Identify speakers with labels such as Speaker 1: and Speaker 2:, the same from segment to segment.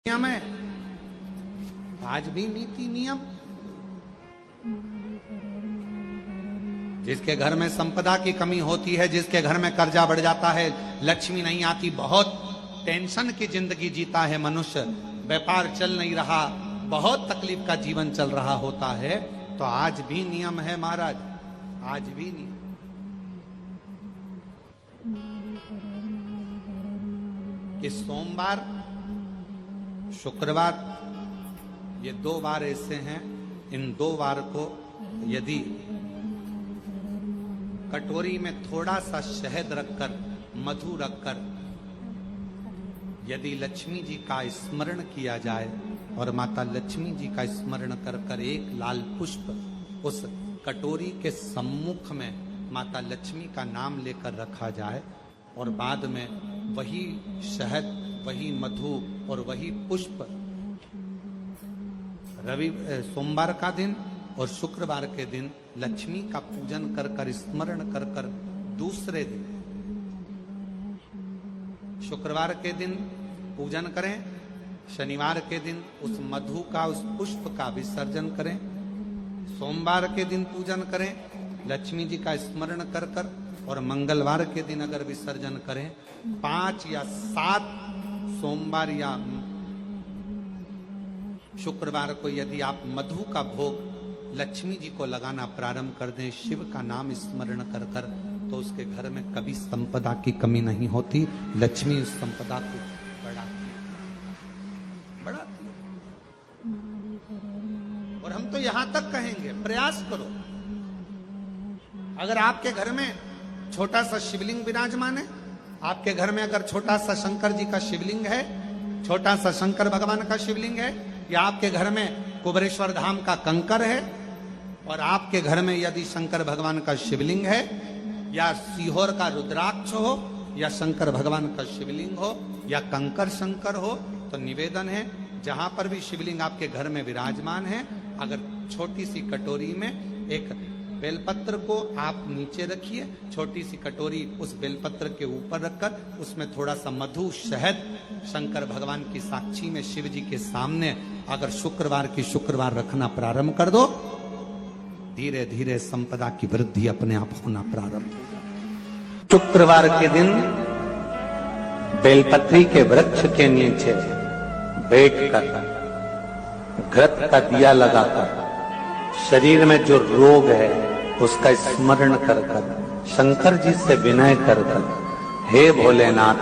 Speaker 1: नियम है, आज भी नीति नियम। जिसके घर में संपदा की कमी होती है, जिसके घर में कर्जा बढ़ जाता है, लक्ष्मी नहीं आती, बहुत टेंशन की जिंदगी जीता है मनुष्य, व्यापार चल नहीं रहा, बहुत तकलीफ का जीवन चल रहा होता है, तो आज भी नियम है महाराज, आज भी नियम। कि सोमवार शुक्रवार ये 2 बार ऐसे हैं, इन 2 बार को यदि कटोरी में थोड़ा सा शहद रखकर, मधु रखकर यदि लक्ष्मी जी का स्मरण किया जाए और माता लक्ष्मी जी का स्मरण कर कर एक लाल पुष्प उस कटोरी के सम्मुख में माता लक्ष्मी का नाम लेकर रखा जाए और बाद में वही शहद, वही मधु और वही पुष्प सोमवार का दिन और शुक्रवार के दिन लक्ष्मी का पूजन कर कर, स्मरण कर कर, दूसरे दिन शुक्रवार के दिन पूजन करें, शनिवार के दिन उस मधु का, उस पुष्प का विसर्जन करें, सोमवार के दिन पूजन करें लक्ष्मी जी का स्मरण कर कर, और मंगलवार के दिन अगर विसर्जन करें, 5 या 7 सोमवार या शुक्रवार को यदि आप मधु का भोग लक्ष्मी जी को लगाना प्रारंभ कर दें, शिव का नाम स्मरण कर कर, तो उसके घर में कभी संपदा की कमी नहीं होती, लक्ष्मी उस संपदा को बढ़ाती है। और हम तो यहां तक कहेंगे, प्रयास करो, अगर आपके घर में छोटा सा शिवलिंग विराजमान है, आपके घर में अगर छोटा सा शंकर जी का शिवलिंग है, छोटा सा शंकर भगवान का शिवलिंग है, या आपके घर में कुबेरेश्वर धाम का कंकर है, और आपके घर में यदि शंकर भगवान का शिवलिंग है, या सीहोर का रुद्राक्ष हो, या शंकर भगवान का शिवलिंग हो, या कंकर शंकर हो, तो निवेदन है जहां पर भी शिवलिंग आपके घर में विराजमान है, अगर छोटी सी कटोरी में एक बेलपत्र को आप नीचे रखिए, छोटी सी कटोरी उस बेलपत्र के ऊपर रखकर उसमें थोड़ा सा मधु, शहद, शंकर भगवान की साक्षी में शिव जी के सामने अगर शुक्रवार की शुक्रवार रखना प्रारंभ कर दो, धीरे धीरे संपदा की वृद्धि अपने आप होना प्रारंभ। शुक्रवार के दिन बेलपत्री के वृक्ष के नीचे बैठकर घृत का दिया लगाकर शरीर में जो रोग है उसका स्मरण कर कर, शंकर जी से विनय कर कर, हे भोलेनाथ,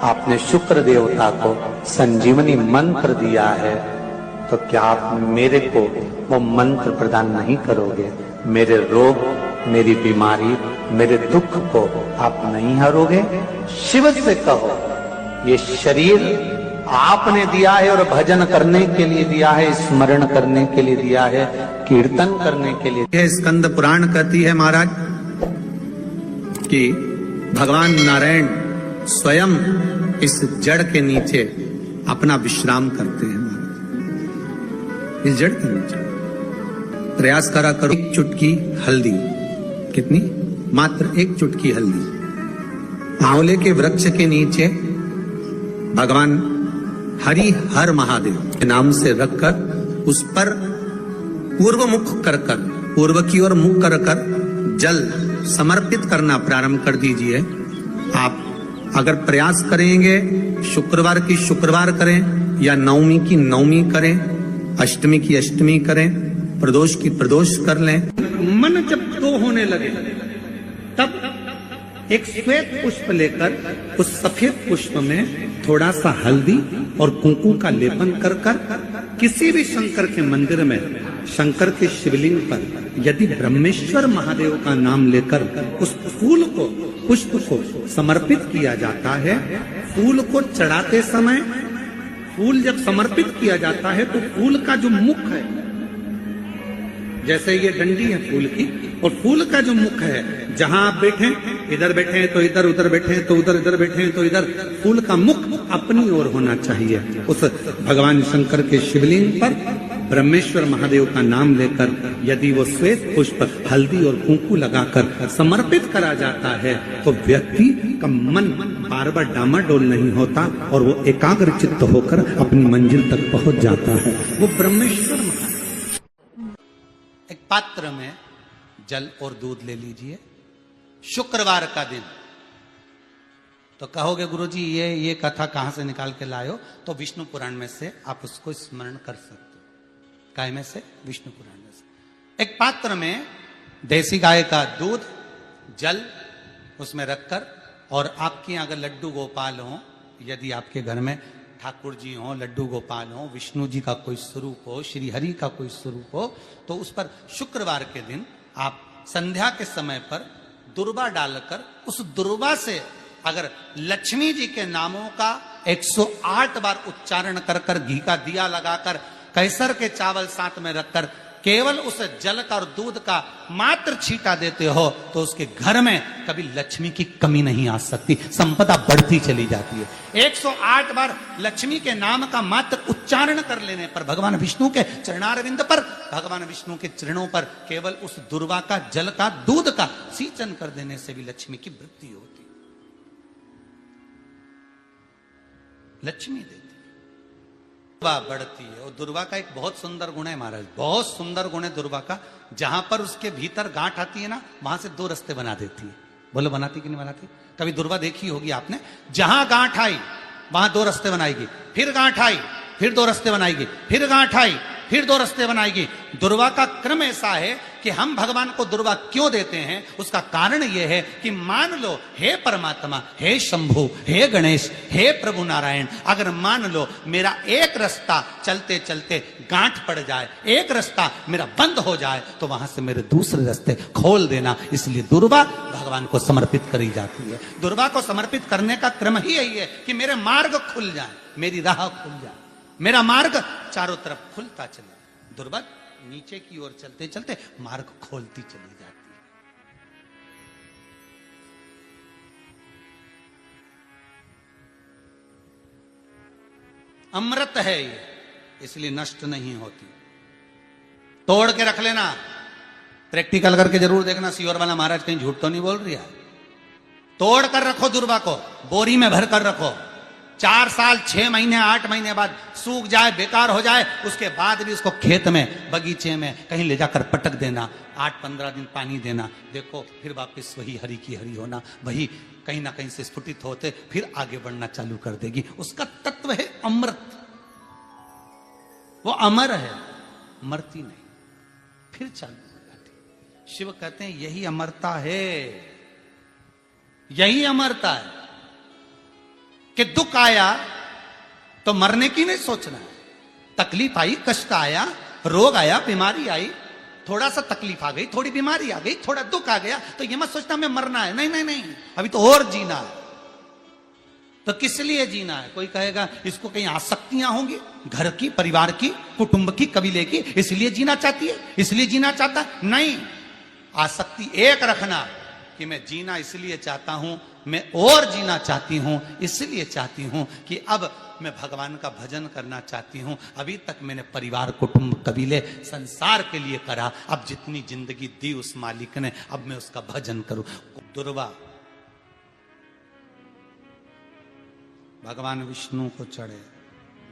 Speaker 1: आपने शुक्र देवता को संजीवनी मंत्र दिया है, तो क्या आप मेरे को वो मंत्र प्रदान नहीं करोगे? मेरे रोग, मेरी बीमारी, मेरे दुख को आप नहीं हरोगे? शिव से कहो, ये शरीर आपने दिया है और भजन करने के लिए दिया है, स्मरण करने के लिए दिया है, कीर्तन करने के लिए। यह स्कंद पुराण कहती है महाराज कि भगवान नारायण स्वयं इस जड़ के नीचे अपना विश्राम करते हैं महाराज, इस जड़ के नीचे। प्रयास करा करो, 1 चुटकी हल्दी, कितनी? मात्र 1 चुटकी हल्दी, आंवले के वृक्ष के नीचे भगवान हरि हर महादेव के नाम से रखकर उस पर पूर्व मुख कर कर, पूर्व की ओर मुख कर कर जल समर्पित करना प्रारंभ कर दीजिए। आप अगर प्रयास करेंगे, शुक्रवार की शुक्रवार करें, या नवमी की नवमी करें, अष्टमी की अष्टमी करें, प्रदोष की प्रदोष कर लें, मन जब तो होने लगे तब एक श्वेत पुष्प लेकर उस सफेद पुष्प में थोड़ा सा हल्दी और कुंकू का लेपन कर कर किसी भी शंकर के मंदिर में, शंकर के शिवलिंग पर यदि ब्रह्मेश्वर महादेव का नाम लेकर उस फूल को, पुष्प को समर्पित किया जाता है, फूल को चढ़ाते समय, फूल जब समर्पित किया जाता है तो फूल का जो मुख है, जैसे ये डंडी है फूल की, और फूल का जो मुख है, जहां आप बैठे, इधर बैठे हैं तो इधर, उधर बैठे हैं तो उधर, इधर बैठे हैं तो इधर, फूल का मुख अपनी ओर होना चाहिए। उस भगवान शंकर के शिवलिंग पर ब्रह्मेश्वर महादेव का नाम लेकर यदि वो श्वेत पुष्प, हल्दी और कुंकू लगाकर समर्पित करा जाता है, तो व्यक्ति का मन बार बार डामाडोल नहीं होता और वो एकाग्र चित्त होकर अपनी मंजिल तक पहुंच जाता है। वो ब्रह्मेश्वर महाराज। एक पात्र में जल और दूध ले लीजिए, शुक्रवार का दिन। तो कहोगे गुरुजी ये कथा कहां से निकाल के लाए हो? तो विष्णु पुराण में से आप उसको स्मरण कर सकते हो। काय में से? विष्णु पुराण में से। एक पात्र में देसी गाय का दूध, जल उसमें रखकर, और आपके यहाँ अगर लड्डू गोपाल हो, यदि आपके घर में ठाकुर जी हो, लड्डू गोपाल हो, विष्णु जी का कोई स्वरूप हो, श्री हरि का कोई स्वरूप हो, तो उस पर शुक्रवार के दिन आप संध्या के समय पर दुर्वा डालकर उस दुर्वा से अगर लक्ष्मी जी के नामों का 108 बार उच्चारण कर कर, घी का दिया लगाकर, कैसर के चावल साथ में रखकर केवल उस जल का और दूध का मात्र छींटा देते हो, तो उसके घर में कभी लक्ष्मी की कमी नहीं आ सकती, संपदा बढ़ती चली जाती है। 108 बार लक्ष्मी के नाम का मात्र उच्चारण कर लेने पर, भगवान विष्णु के चरणारविंद पर, भगवान विष्णु के चरणों पर केवल उस दुर्वा का, जल का, दूध का सींचन कर देने से भी लक्ष्मी की वृद्धि होती, लक्ष्मी देती, दुर्वा बढ़ती है। और दुर्वा का एक बहुत सुंदर गुण है महाराज, बहुत सुंदर गुण है दुर्वा का। जहां पर उसके भीतर गांठ आती है ना, वहां से 2 रास्ते बना देती है। बोलो बनाती कि नहीं बनाती? कभी दुर्वा देखी होगी आपने। जहां गांठ आई वहां 2 रास्ते बनाएगी, फिर गांठ आई फिर 2 रास्ते बनाएगी, फिर गांठ आई फिर 2 रास्ते बनाएगी। दुर्वा का क्रम ऐसा है कि हम भगवान को दुर्वा क्यों देते हैं, उसका कारण यह है कि मान लो, हे परमात्मा, हे शंभु, हे गणेश, हे प्रभु नारायण, अगर मान लो मेरा एक रास्ता चलते चलते गांठ पड़ जाए, एक रास्ता मेरा बंद हो जाए, तो वहां से मेरे दूसरे रास्ते खोल देना। इसलिए दुर्वा भगवान को समर्पित करी जाती है। दुर्वा को समर्पित करने का क्रम ही यही है कि मेरे मार्ग खुल जाए, मेरी राह खुल जाए, मेरा मार्ग चारों तरफ खुलता चले। दुर्वा नीचे की ओर चलते चलते मार्ग खोलती चली जाती है। अमृत है ये, इसलिए नष्ट नहीं होती। तोड़ के रख लेना, प्रैक्टिकल करके जरूर देखना, सियोर वाला महाराज कहीं झूठ तो नहीं बोल रही है। तोड़ कर रखो दुर्वा को, बोरी में भर कर रखो। 4 साल, 6 महीने, 8 महीने बाद सूख जाए, बेकार हो जाए, उसके बाद भी उसको खेत में, बगीचे में कहीं ले जाकर पटक देना, 8-15 दिन पानी देना। देखो फिर वापस वही हरि की हरि होना, वही कहीं ना कहीं से स्फुटित होते, फिर आगे बढ़ना चालू कर देगी। उसका तत्व है अमृत, वो अमर है, मरती नहीं, फिर चालू हो जाती। शिव कहते हैं यही अमरता है, यही अमरता है कि दुख आया तो मरने की नहीं सोचना है। तकलीफ आई, कष्ट आया, रोग आया, बीमारी आई, थोड़ा सा तकलीफ आ गई, थोड़ी बीमारी आ गई, थोड़ा दुख आ गया, तो ये मत सोचना हमें मरना है। नहीं नहीं नहीं, अभी तो और जीना है। तो किस लिए जीना है? कोई कहेगा इसको कहीं आसक्तियां होंगी, घर की, परिवार की, कुटुंब की, कबीले की, इसलिए जीना चाहती है, इसलिए जीना चाहता है। नहीं, आसक्ति एक रखना कि मैं जीना इसलिए चाहता हूं, मैं और जीना चाहती हूं, इसलिए चाहती हूं कि अब मैं भगवान का भजन करना चाहती हूं। अभी तक मैंने परिवार, कुटुंब, कबीले, संसार के लिए करा, अब जितनी जिंदगी दी उस मालिक ने, अब मैं उसका भजन करूं। दुर्वा भगवान विष्णु को चढ़े,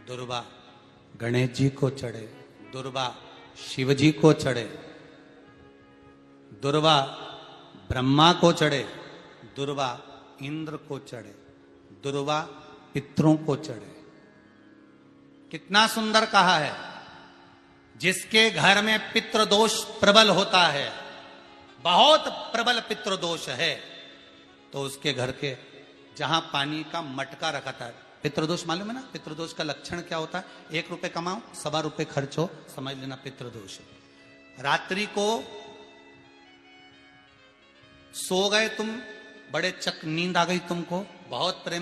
Speaker 1: दुर्वा गणेश जी को चढ़े, दुर्वा शिव जी को चढ़े, दुर्वा ब्रह्मा को चढ़े, दुर्वा इंद्र को चढ़े, दुर्वा पितरों को चढ़े। कितना सुंदर कहा है। जिसके घर में पितृदोष प्रबल होता है, बहुत प्रबल पितृदोष है, तो उसके घर के जहां पानी का मटका रखा था, पितृदोष मालूम है ना? पितृदोष का लक्षण क्या होता है? 1 रुपए कमाओ, 1.25 रुपए खर्च हो, समझ लेना पितृदोष है। रात्रि को सो गए तुम, बड़े चक नींद आ गई तुमको, बहुत प्रेम